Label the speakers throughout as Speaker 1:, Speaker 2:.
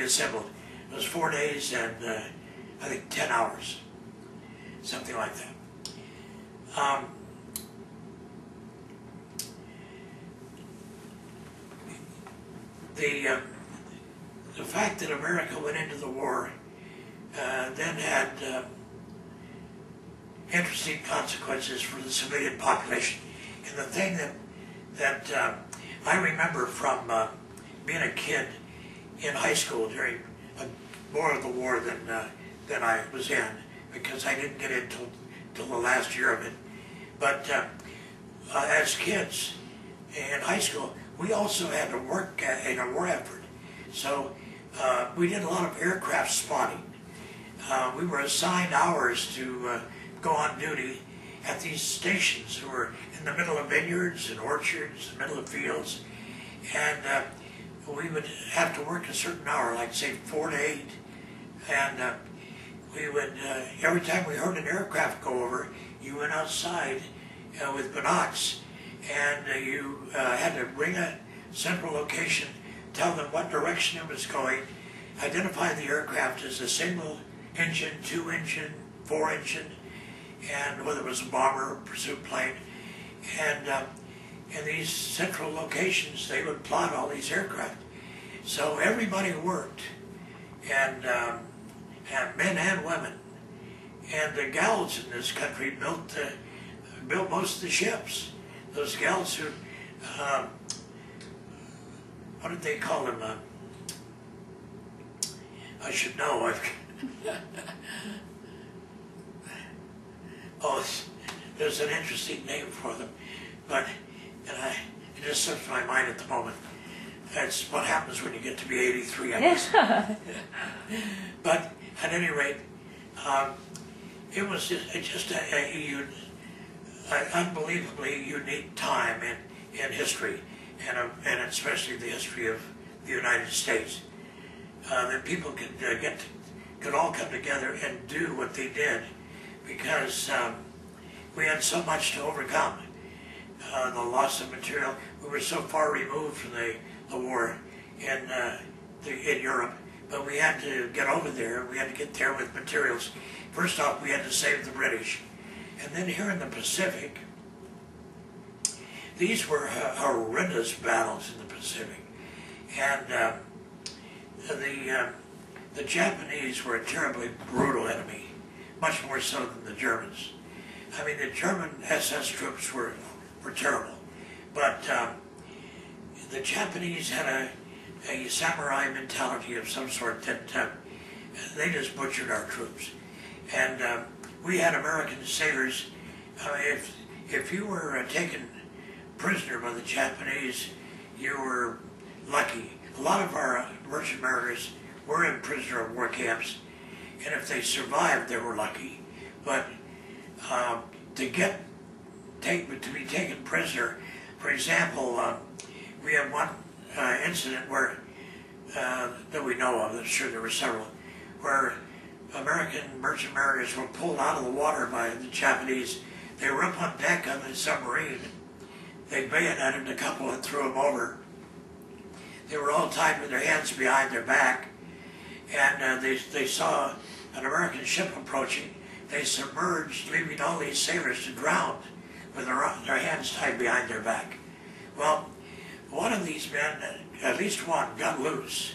Speaker 1: assembled. It was 4 days and I think 10 hours, something like that. The fact that America went into the war then had interesting consequences for the civilian population. And the thing that I remember from being a kid in high school during more of the war than I was in, because I didn't get in till the last year of it. But as kids in high school, we also had to work in a war effort. So we did a lot of aircraft spotting. We were assigned hours to go on duty at these stations who were in the middle of vineyards and orchards, the middle of fields, and we would have to work a certain hour, like say 4 to 8, and we would, every time we heard an aircraft go over, you went outside with binocs, and you had to ring a central location, tell them what direction it was going, identify the aircraft as a single engine, 2 engine, 4 engine, and whether it was a bomber or pursuit plane. And in these central locations, they would plot all these aircraft. So everybody worked, and men and women. And the gals in this country built most of the ships. Those gals who, what did they call them? I should know. Oh, there's an interesting name for them, but it just slips my mind at the moment. That's what happens when you get to be 83, I guess. But at any rate, it was just an unbelievably unique time in history, and especially the history of the United States. That people could all come together and do what they did, because we had so much to overcome. The loss of material. We were so far removed from the war in Europe, but we had to get over there. We had to get there with materials. First off, we had to save the British. And then here in the Pacific, these were horrendous battles in the Pacific. And the Japanese were a terribly brutal enemy, much more so than the Germans. I mean, the German SS troops were terrible, but the Japanese had a samurai mentality of some sort that they just butchered our troops. And we had American sailors. If you were taken prisoner by the Japanese, you were lucky. A lot of our merchant mariners were in prisoner of war camps, and if they survived, they were lucky. But to be taken prisoner, for example, we have one incident where that we know of. I'm sure there were several, where American merchant mariners were pulled out of the water by the Japanese. They were up on deck on the submarine. They bayoneted a couple and threw them over. They were all tied with their hands behind their back, and they saw an American ship approaching. They submerged, leaving all these sailors to drown with their hands tied behind their back. Well, one of these men, at least one, got loose,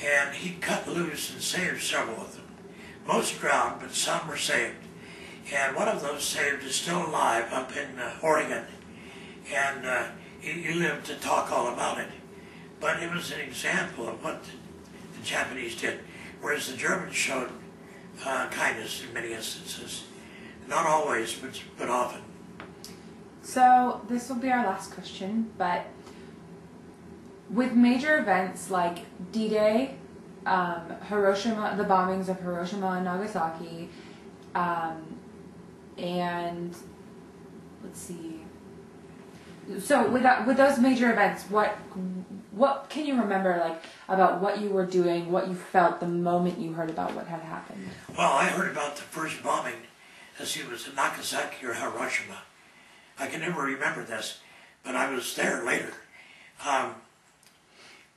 Speaker 1: and he cut loose and saved several of them. Most drowned, but some were saved. And one of those saved is still alive up in Oregon, and he lived to talk all about it. But it was an example of what the Japanese did, whereas the Germans showed kindness in many instances. Not always, but often.
Speaker 2: So this will be our last question, but with major events like D-Day, Hiroshima, the bombings of Hiroshima and Nagasaki, and let's see. So with those major events, what can you remember, like, about what you were doing, what you felt the moment you heard about what had happened?
Speaker 1: Well, I heard about the first bombing as it was in Nagasaki or Hiroshima. I can never remember this, but I was there later.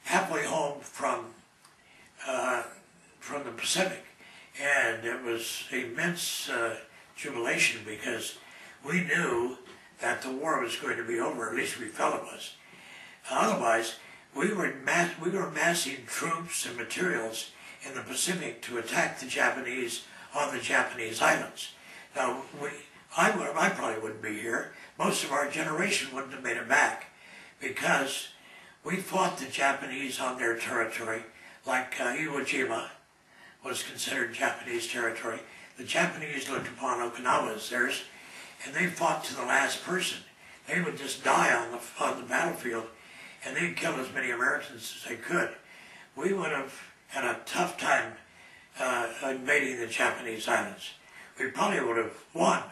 Speaker 1: Halfway home from Pacific. And it was immense jubilation because we knew that the war was going to be over, at least we felt it was. Otherwise, we were massing troops and materials in the Pacific to attack the Japanese on the Japanese islands. Now, I probably wouldn't be here. Most of our generation wouldn't have made it back because we fought the Japanese on their territory, like Iwo Jima was considered Japanese territory. The Japanese looked upon Okinawa as theirs, and they fought to the last person. They would just die on the battlefield, and they'd kill as many Americans as they could. We would have had a tough time invading the Japanese islands. We probably would have won,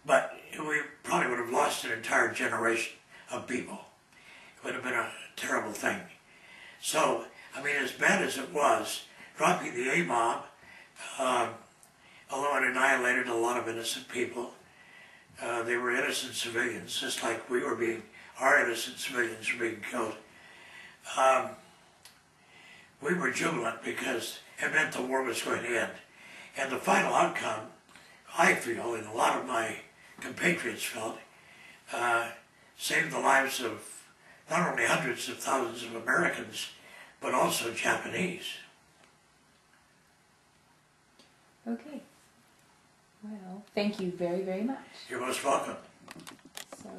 Speaker 1: but we probably would have lost an entire generation of people. It would have been a terrible thing. So, I mean, as bad as it was, dropping the A-bomb, although it annihilated a lot of innocent people, they were innocent civilians, just like our innocent civilians were being killed. We were jubilant because it meant the war was going to end. And the final outcome, I feel, and a lot of my compatriots felt, saved the lives of not only hundreds of thousands of Americans, but also Japanese.
Speaker 2: Okay. Well, thank you very, very much.
Speaker 1: You're most welcome.
Speaker 2: So.